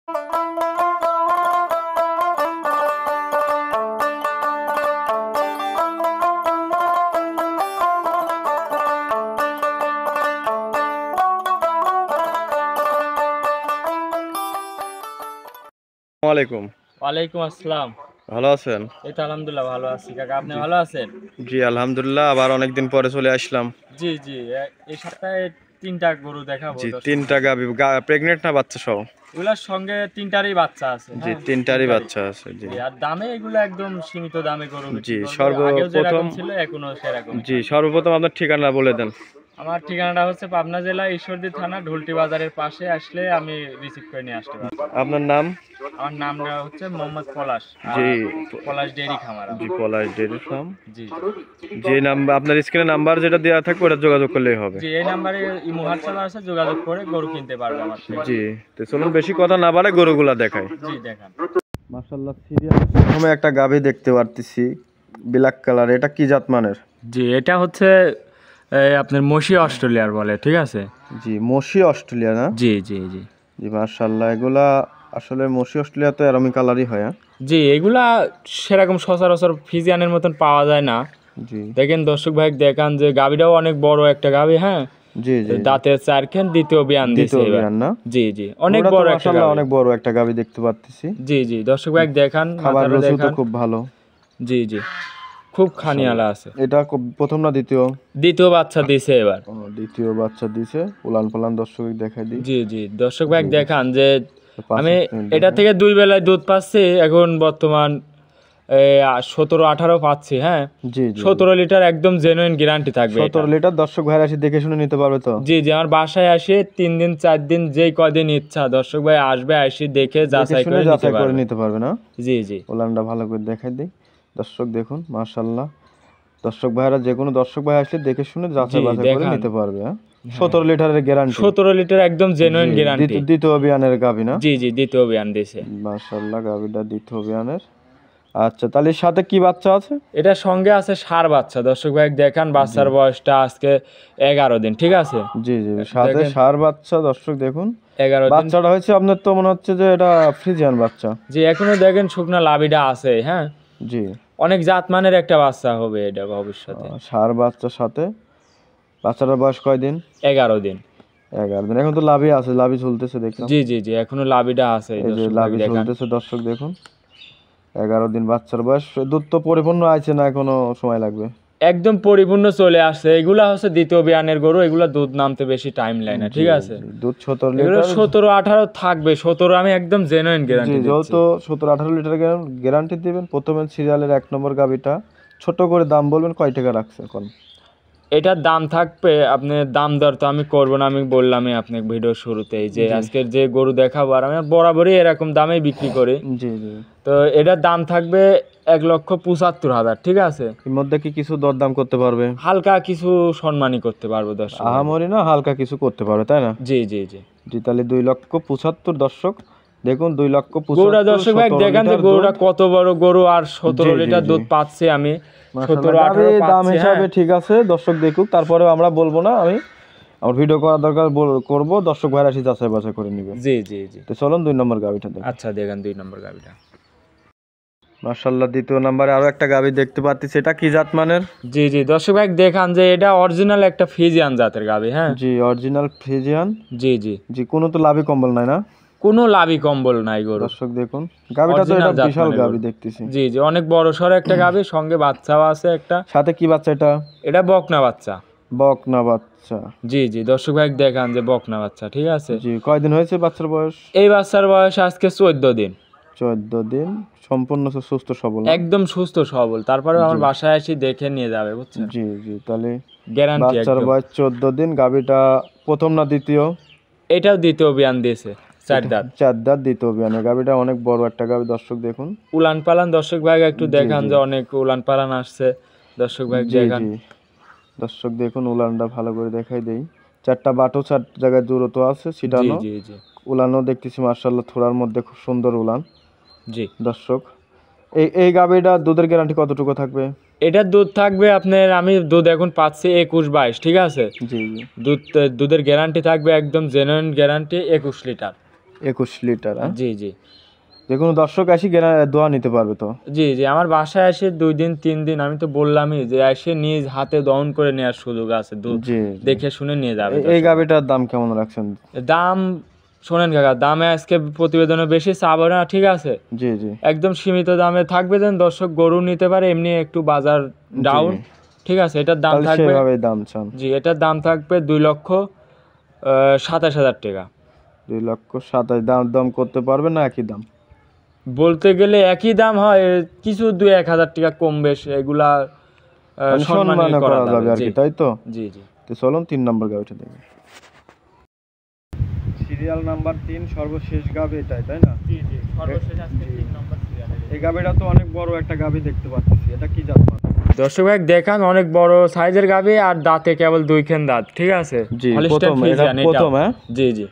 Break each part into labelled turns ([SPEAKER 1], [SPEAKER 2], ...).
[SPEAKER 1] ওয়ালাইকুম।
[SPEAKER 2] ওয়ালাইকুম আসসালাম।
[SPEAKER 1] ভালো আছেন?
[SPEAKER 2] এই তো আলহামদুলিল্লাহ ভালো আছি কাকা, আপনি ভালো আছেন?
[SPEAKER 1] জি আলহামদুলিল্লাহ, আবার অনেকদিন পরে চলে আসলাম।
[SPEAKER 2] জি জি, এই সপ্তাহে 3টা গরু দেখাবো
[SPEAKER 1] জি,
[SPEAKER 2] দর্শক
[SPEAKER 1] 3টা গাভী, প্রেগনেন্ট না বাচ্চা সহ?
[SPEAKER 2] এগুলার সঙ্গে 3টারই বাচ্চা আছে।
[SPEAKER 1] জি,
[SPEAKER 2] হ্যাঁ
[SPEAKER 1] 3টারই বাচ্চা আছে। জি
[SPEAKER 2] জি, আর দামে এগুলো একদম সীমিত দামে গরু
[SPEAKER 1] জি,
[SPEAKER 2] বিক্রি করবো। আগেও
[SPEAKER 1] সর্বপ্রথম
[SPEAKER 2] যেরকম ছিল এখনো সেরকম।
[SPEAKER 1] জি সর্বপ্রথম আপনার ঠিকানা বলে দেন।
[SPEAKER 2] আমার ঠিকানাটা হচ্ছে পাবনা জেলা ঈশ্বরদী থানা ঢুলটি বাজারের পাশে, আসলে আমি রিসিভ করে নিয়ে আসতে পারবো।
[SPEAKER 1] আপনার নাম?
[SPEAKER 2] আমার নামটা হচ্ছে মোহাম্মদ পলাশ।
[SPEAKER 1] জি,
[SPEAKER 2] পলাশ ডেইরি খামার।
[SPEAKER 1] জি পলাশ ডেইরি ফার্ম।
[SPEAKER 2] জি
[SPEAKER 1] যে নাম্বার আপনার স্ক্রিনে নাম্বার যেটা দেওয়া থাকবে ওটা যোগাযোগ করলেই হবে।
[SPEAKER 2] জি, এই নাম্বারে ইমো হোয়াটসঅ্যাপ আছে, যোগাযোগ করে গরু কিনতে পারবে আমার থেকে।
[SPEAKER 1] জি, তো চলুন বেশি কথা না বাড়ায় গরুগুলা দেখাই।
[SPEAKER 2] জি দেখান।
[SPEAKER 1] মাশাআল্লাহ, সিরিয়াল প্রথমে একটা গাভী দেখতে পারতেছি, ব্ল্যাক কালার। এটা কি জাত মানের?
[SPEAKER 2] জি, এটা হচ্ছে আপনার মসি অস্ট্রেলিয়ার বলে, ঠিক আছে?
[SPEAKER 1] জি, মসি অস্ট্রেলিয়া না?
[SPEAKER 2] জি জি জি
[SPEAKER 1] জি মাশাআল্লাহ, এগুলা আসলে মসি অস্ট্রেলিয়া তো এরকম কালারই হয়।
[SPEAKER 2] জি, এগুলা সেরকম সচরাচর ফিজিয়ানের মতন পাওয়া যায় না।
[SPEAKER 1] জি
[SPEAKER 2] দেখেন দর্শক ভাই, দেখান যে গাভীটাও অনেক বড় একটা গাভী। হ্যাঁ
[SPEAKER 1] জি জি,
[SPEAKER 2] দাঁতে 4 দ্বিতীয় বিয়ান দিছে
[SPEAKER 1] দ্বিতীয়
[SPEAKER 2] এবার।
[SPEAKER 1] বিয়ান না?
[SPEAKER 2] জি জি, অনেক বড় একটা
[SPEAKER 1] মাশাআল্লাহ,
[SPEAKER 2] গাভী।
[SPEAKER 1] অনেক বড় একটা গাভী দেখতে পাচ্ছি।
[SPEAKER 2] জি জি, দর্শক ভাই দেখান,
[SPEAKER 1] খাবার
[SPEAKER 2] মাথাটা
[SPEAKER 1] রসু তো
[SPEAKER 2] দেখান।
[SPEAKER 1] খুব ভালো।
[SPEAKER 2] জি জি, খুব খানিয়ালা আছে।
[SPEAKER 1] এটা প্রথম না দ্বিতীয়?
[SPEAKER 2] দ্বিতীয় বাচ্চা দিছে এবার।
[SPEAKER 1] দ্বিতীয় বাচ্চা দিছে। উলান পালান দর্শক দেখাই দিই।
[SPEAKER 2] জি জি, দর্শক ভাই দেখান যে
[SPEAKER 1] পাঁচ
[SPEAKER 2] আমি
[SPEAKER 1] মিনিট
[SPEAKER 2] এটা
[SPEAKER 1] দেখেন।
[SPEAKER 2] থেকে 2 বেলায় দুধ পাচ্ছি এখন বর্তমান 17-18 পাচ্ছি। হ্যাঁ
[SPEAKER 1] জি জি,
[SPEAKER 2] 17 লিটার একদম জেনুইন গ্যারান্টি থাকবে।
[SPEAKER 1] 17 লিটার দর্শক ভাইরা এসে দেখে শুনে নিতে পারবে তো?
[SPEAKER 2] জি জি, আমার বাসায় আসে 3 দিন 4 দিন যেই কদিন ইচ্ছা দর্শক ভাই আসবে, আসি দেখে যাচাই করে
[SPEAKER 1] নিতে পারবে না?
[SPEAKER 2] জি জি,
[SPEAKER 1] উলানটা ভালো করে দেখাই দিই। দর্শক দেখুন মাশাআল্লাহ, দর্শক ভাইরা যে কোনো দর্শক ভাই আসলে দেখে শুনে যাচাই বাছাই করে নিতে পারবে। 17 লিটারের গ্যারান্টি।
[SPEAKER 2] 17 লিটার একদম জেনুইন গ্যারান্টি।
[SPEAKER 1] দ্বিতীয় বিয়ানের গাভী না?
[SPEAKER 2] জি জি, দ্বিতীয় বিয়ান দিছে।
[SPEAKER 1] মাশাআল্লাহ, গাভীটা দ্বিতীয় বিয়ানের। আচ্ছা, তাহলে এর সাথে কি বাচ্চা আছে?
[SPEAKER 2] এটার সঙ্গে আছে ষাঁড় বাচ্চা। দর্শক ভাই দেখান, বাচ্চার বয়সটা আজকে 11 দিন, ঠিক আছে?
[SPEAKER 1] জি জি, সাথে ষাঁড় বাচ্চা। দর্শক দেখুন
[SPEAKER 2] 11 দিন।
[SPEAKER 1] বাচ্চাটা হয়েছে আপনার, তো মনে হচ্ছে যে এটা ফ্রিজিয়ান বাচ্চা।
[SPEAKER 2] জি, এখনো দেখেন শুকনা লাভিটা আছে। হ্যাঁ
[SPEAKER 1] জি,
[SPEAKER 2] অনেক জাতমানের একটা বাচ্চা হবে এটা ভবিষ্যতে।
[SPEAKER 1] ষাঁড় বাচ্চার সাথে। বাচ্চাটার বয়স কয়দিন?
[SPEAKER 2] 11 দিন।
[SPEAKER 1] 11 দিন। এখন তো লাভই আছে, লাভই ঝুলতেছে দেখলাম।
[SPEAKER 2] জি জি জি, এখনো লাভিটা আছে।
[SPEAKER 1] এই যে লাভই ঝুলতেছে দর্শক দেখুন। 11 দিন বাচ্চার বয়স। দুধ তো পরিপূর্ণ আছে না, এখনো সময় লাগবে?
[SPEAKER 2] একদম পরিপূর্ণ চলে আসছে। এগুলা হচ্ছে দ্বিতীয় বিয়ানের গরু, এগুলা দুধ নামতে বেশি টাইম লাগে না, ঠিক আছে?
[SPEAKER 1] দুধ 17
[SPEAKER 2] এগুলো
[SPEAKER 1] লিটার।
[SPEAKER 2] 17-18 থাকবে। 17 আমি একদম জেনুইন গ্যারান্টি দিচ্ছি।
[SPEAKER 1] যেহেতু 17-18 লিটার গ্যারান্টি দিবেন, প্রথমে সিরিয়ালের 1 নম্বর গাবিটা ছোট করে দাম বলবেন, কয় টাকা রাখছে এখন?
[SPEAKER 2] এটার দাম থাকবে, আপনি দাম দর তো আমি করবো না, আমি বললামই আপনাকে ভিডিও শুরুতেই যে আজকের যে গরু দেখাবো আর আমি বরাবরই এরকম দামেই বিক্রি করি।
[SPEAKER 1] জি জি,
[SPEAKER 2] তো এটার দাম থাকবে 1,75,000, ঠিক আছে?
[SPEAKER 1] এর মধ্যে কি কিছু দরদাম করতে পারবে?
[SPEAKER 2] হালকা কিছু সম্মানই করতে পারবো দর্শক।
[SPEAKER 1] আহামরি না, হালকা কিছু করতে পারবে, তাই না?
[SPEAKER 2] জি জি জি
[SPEAKER 1] জি, তাহলে 2,75,000 দর্শক দেখুন। 2,75,000
[SPEAKER 2] গরুটা দর্শক ভাই দেখেন যে গরুটা কত বড় গরু, আর 17 লিটার দুধ পাচ্ছি আমি। 17-18
[SPEAKER 1] দাম হিসাবে ঠিক আছে, দর্শক দেখুক, তারপরেও আমরা বলবো না। আমার ভিডিও করার দরকার করব, দর্শক ভাইরা এসে যাচাই বাছাই করে নিবে।
[SPEAKER 2] জি জি জি,
[SPEAKER 1] তো চলুন 2 নম্বর গাবিটা দেখুন।
[SPEAKER 2] আচ্ছা দেখেন 2 নম্বর গাবিটা।
[SPEAKER 1] মাশাআল্লাহ, দ্বিতীয় নম্বরে আরো একটা গাবি দেখতে পাচ্ছি। সেটা কি জাত মানের?
[SPEAKER 2] জি জি, দর্শক ভাই দেখান যে এটা অরিজিনাল একটা ফ্রিজিয়ান জাতের গাবি। হ্যাঁ
[SPEAKER 1] জি, অরিজিনাল ফ্রিজিয়ান।
[SPEAKER 2] জি জি,
[SPEAKER 1] জি, কোনো তো লাভি কম্বল নাই না?
[SPEAKER 2] কোনো লাভি কম্বল নাই গরু।
[SPEAKER 1] দর্শক দেখুন গাবিটা তো এটা বিশাল গাবি দেখতেছি।
[SPEAKER 2] জি জি, অনেক বড় সড়ো একটা গাবি, সঙ্গে বাচ্চাও আছে একটা।
[SPEAKER 1] সাথে কি বাচ্চা এটা?
[SPEAKER 2] এটা বকনা বাচ্চা।
[SPEAKER 1] বকনা বাচ্চা।
[SPEAKER 2] জি জি, দর্শক ভাই দেখান যে বকনা বাচ্চা, ঠিক আছে?
[SPEAKER 1] জি, কয়দিন হয়েছে বাচ্চার বয়স?
[SPEAKER 2] এই বাচ্চার বয়স আজকে 14 দিন।
[SPEAKER 1] 14 দিন, সম্পূর্ণ সুস্থ সবল,
[SPEAKER 2] একদম সুস্থ সবল। তারপরে আমার বাসায় এসে দেখে নিয়ে যাবে, বুঝছেন?
[SPEAKER 1] জি জি, তাহলে
[SPEAKER 2] গ্যারান্টি
[SPEAKER 1] বাচ্চার
[SPEAKER 2] একদম।
[SPEAKER 1] বয়স 14 দিন। গাবিটা প্রথম না দ্বিতীয়?
[SPEAKER 2] এটাও দ্বিতীয় বিয়ান দিয়েছে, 4 দাঁত।
[SPEAKER 1] 4 দাঁত, দ্বিতীয় বিয়ানে। গাবিটা অনেক বড় একটা গাবি দর্শক দেখুন।
[SPEAKER 2] উলান পালান দর্শক ভাই একটু দেখান যে অনেক উলান পালান আসছে। দর্শক ভাই দেখান।
[SPEAKER 1] জি, দর্শক দেখুন, উলানটা ভালো করে দেখাই দেই। 4টা বাটও 4 জায়গায় দূরত্ব আছে ছিটানো।
[SPEAKER 2] জি জি,
[SPEAKER 1] উলানও দেখতেছি মাশাআল্লাহ, থোড়ার মধ্যে খুব সুন্দর উলান।
[SPEAKER 2] জি,
[SPEAKER 1] দর্শক এই গাবিটা দুধের গ্যারান্টি কতটুকু থাকবে?
[SPEAKER 2] এটার দুধ থাকবে আপনার, আমি দুধ এখন পাচ্ছি 21-22, ঠিক আছে?
[SPEAKER 1] জি জি,
[SPEAKER 2] দুধের গ্যারান্টি থাকবে একদম জেনুইন গ্যারান্টি 21 লিটার।
[SPEAKER 1] 21 লিটার।
[SPEAKER 2] জি জি
[SPEAKER 1] যে কোনো দর্শক আসি দোয়া নিতে পারবে তো?
[SPEAKER 2] জি জি আমার বাসায় এসে 2 দিন 3 দিন, আমি তো বললামই যে এসে নিজ হাতে দহন করে নেওয়ার সুযোগ আছে, দুধ
[SPEAKER 1] জি
[SPEAKER 2] দেখে শুনে নিয়ে যাবে।
[SPEAKER 1] এই গাভীটার দাম কেমন রাখছেন?
[SPEAKER 2] দাম শোনেন কাকা, দামে আজকে প্রতিবেদনে বেশি চাবো না, ঠিক আছে?
[SPEAKER 1] জি জি
[SPEAKER 2] একদম সীমিত দামে থাকবে, যেন দর্শক গরু নিতে পারে, এমনি একটু বাজার ডাউন, ঠিক আছে? এটার দাম থাকবে,
[SPEAKER 1] সেভাবে দাম চান?
[SPEAKER 2] জি এটার দাম থাকবে 2,27,000 টাকা।
[SPEAKER 1] 2,27,000 দাম করতে পারবে না একই দাম?
[SPEAKER 2] বলতে গেলে একই দাম হয়, কিছু 2-1,000 টাকা কম বেশ, এগুলা সম্মানে করা যাবে
[SPEAKER 1] আর কি, তাই তো?
[SPEAKER 2] জি জি
[SPEAKER 1] তো চলুন 3 নম্বর গাভীটা দেখি। সিরিয়াল নাম্বার 3 সর্বশেষ গাভী এটাই, তাই না?
[SPEAKER 2] জি জি সর্বশেষ আজকে 3 নম্বর সিরিয়ালে।
[SPEAKER 1] এই গাভীটা তো অনেক বড় একটা গাভী দেখতে পাচ্ছি, এটা কি জাত মান?
[SPEAKER 2] দর্শক ভাই দেখান, অনেক বড় সাইজের গাভী, আর দাঁতে কেবল 2 খান দাঁত, ঠিক আছে?
[SPEAKER 1] জি
[SPEAKER 2] হলিস্টাইন
[SPEAKER 1] প্রথম, এটা
[SPEAKER 2] ফ্রিজিয়ান এটাও।
[SPEAKER 1] প্রথম। হ্যাঁ
[SPEAKER 2] জি জি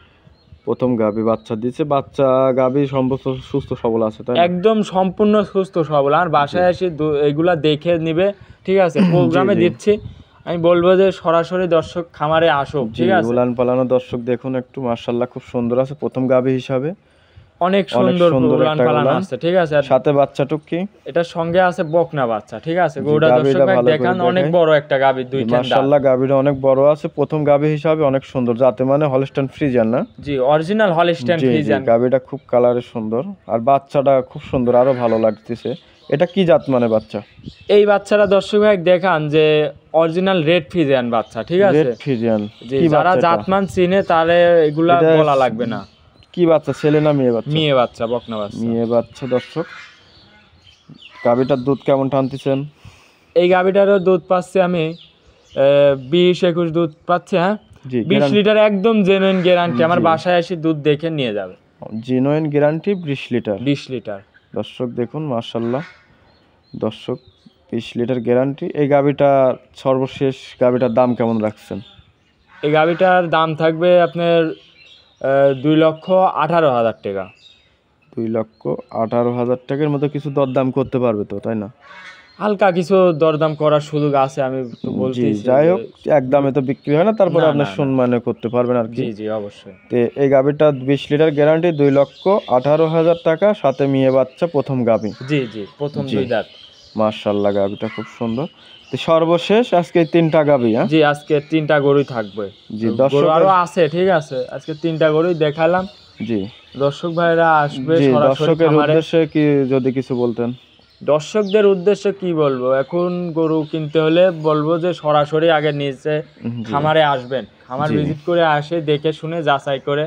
[SPEAKER 1] প্রথম গাভী বাচ্চা দিচ্ছে, বাচ্চা গাভী সম্ভবত সুস্থ সবল আছে, তাই না?
[SPEAKER 2] একদম সম্পূর্ণ সুস্থ সবল। আর বাসায় এসে এগুলা দেখে নিবে, ঠিক আছে? প্রোগ্রামে দিচ্ছি, আমি বলবো যে সরাসরি দর্শক খামারে আসুক, ঠিক আছে?
[SPEAKER 1] উলান পালানো দর্শক দেখুন একটু, মাশাআল্লাহ খুব সুন্দর আছে প্রথম গাভী হিসাবে,
[SPEAKER 2] অনেক সুন্দর উলান
[SPEAKER 1] একটা
[SPEAKER 2] পালানো
[SPEAKER 1] উলান।
[SPEAKER 2] আছে, ঠিক আছে? আর
[SPEAKER 1] সাথে বাচ্চাটুক কি?
[SPEAKER 2] এটার সঙ্গে আছে বকনা বাচ্চা, ঠিক আছে? গরুটা
[SPEAKER 1] গাভীটা
[SPEAKER 2] দর্শক ভাই
[SPEAKER 1] ভালো করে
[SPEAKER 2] দেখান, অনেক
[SPEAKER 1] দেখাই।
[SPEAKER 2] বড় একটা গাভী, 2 খান দাঁত।
[SPEAKER 1] মাশাআল্লাহ গাভীটা অনেক বড় আছে, প্রথম গাভী হিসাবে অনেক সুন্দর, যাতে মানে হলস্টাইন ফ্রিজিয়ান না?
[SPEAKER 2] জি অরিজিনাল হলিস্টাইন
[SPEAKER 1] জি জি
[SPEAKER 2] ফ্রিজিয়ান।
[SPEAKER 1] গাভীটা খুব কালারে সুন্দর, আর বাচ্চাটা খুব সুন্দর, আরো ভালো লাগতেছে। এটা কি জাত মানে বাচ্চা?
[SPEAKER 2] এই বাচ্চাটা দর্শক ভাই দেখান যে অরিজিনাল রেড ফ্রিজিয়ান বাচ্চা, ঠিক আছে?
[SPEAKER 1] Red Friesian.
[SPEAKER 2] যে
[SPEAKER 1] কি
[SPEAKER 2] যারা
[SPEAKER 1] বাচ্চা এটা?
[SPEAKER 2] জাতমান চিনে তারে এগুলা
[SPEAKER 1] এটা
[SPEAKER 2] বলা লাগবে না।
[SPEAKER 1] কি বাচ্চা, ছেলে না মেয়ে বাচ্চা?
[SPEAKER 2] মেয়ে বাচ্চা, বকনা বাচ্চা।
[SPEAKER 1] মেয়ে বাচ্চা। দর্শক গাভীটার দুধ কেমন টানতেছেন?
[SPEAKER 2] এই গাভীটারও দুধ পাচ্ছি আমি 20-21 দুধ পাচ্ছি। হ্যাঁ
[SPEAKER 1] জি
[SPEAKER 2] 20 লিটার একদম জেনুইন গ্যারান্টি, আমার বাসায় এসে দুধ দেখে নিয়ে যাবে।
[SPEAKER 1] Genuine guarantee 20 litre.
[SPEAKER 2] 20 লিটার
[SPEAKER 1] দর্শক দেখুন মাশাআল্লাহ, দর্শক 20 লিটার গ্যারান্টি। এই গাভীটা সর্বশেষ গাভীটার দাম কেমন রাখছেন?
[SPEAKER 2] এই গাভীটার দাম থাকবে আপনার 2,18,000 টাকা।
[SPEAKER 1] 2,18,000 টাকার মতো কিছু দরদাম করতে পারবে তো, তাই না?
[SPEAKER 2] হালকা কিছু দরদাম করার সুযোগ আছে, আমি তো
[SPEAKER 1] জি
[SPEAKER 2] বলতেছি।
[SPEAKER 1] যাই হোক, এক দামে তো বিক্রি হয় না, তারপরে
[SPEAKER 2] না,
[SPEAKER 1] আপনার
[SPEAKER 2] না, না।
[SPEAKER 1] সম্মানে করতে পারবেন আর কি।
[SPEAKER 2] জি জি অবশ্যই।
[SPEAKER 1] তো এই গাভীটা 20 লিটার গ্যারান্টি, 2,18,000 টাকা, সাথে মেয়ে বাচ্চা, প্রথম গাভী।
[SPEAKER 2] জি জি প্রথম 2 দাঁত।
[SPEAKER 1] মাশাআল্লাহ গাভীটা খুব সুন্দর। তো সর্বশেষ আজকে 3টা গাভী। হ্যাঁ
[SPEAKER 2] জি আজকে 3টা গরুই থাকবে।
[SPEAKER 1] জি
[SPEAKER 2] গরু আরো আছে, ঠিক আছে? আজকে 3টা গরুই দেখালাম।
[SPEAKER 1] জি
[SPEAKER 2] দর্শক ভাইরা আসবে
[SPEAKER 1] জি
[SPEAKER 2] সরাসরি
[SPEAKER 1] দর্শকের
[SPEAKER 2] খামারে।
[SPEAKER 1] উদ্দেশ্যে কি যদি কিছু বলতেন?
[SPEAKER 2] দর্শকদের উদ্দেশ্যে কি বলবো, এখন গরু কিনতে হলে বলবো যে সরাসরি আগে নিচে খামারে আসবেন, খামার ভিজিট করে আসে দেখে শুনে যাচাই করে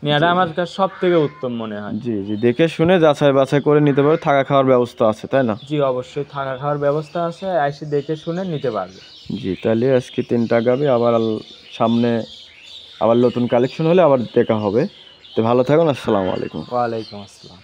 [SPEAKER 2] নেওয়াটা আমার কাছে সব থেকে উত্তম মনে হয়।
[SPEAKER 1] জি জি দেখে শুনে যাচাই বাছাই করে নিতে পারবে, থাকা খাওয়ার ব্যবস্থা আছে, তাই না?
[SPEAKER 2] জি অবশ্যই থাকা খাওয়ার ব্যবস্থা আছে, এসে দেখে শুনে নিতে পারবে।
[SPEAKER 1] জি তাহলে আজকে 3টা গাভী, আবার সামনে আবার নতুন কালেকশন হলে আবার দেখা হবে। তো ভালো থাকুন, আসসালামু আলাইকুম।
[SPEAKER 2] ওয়ালাইকুম আসসালাম।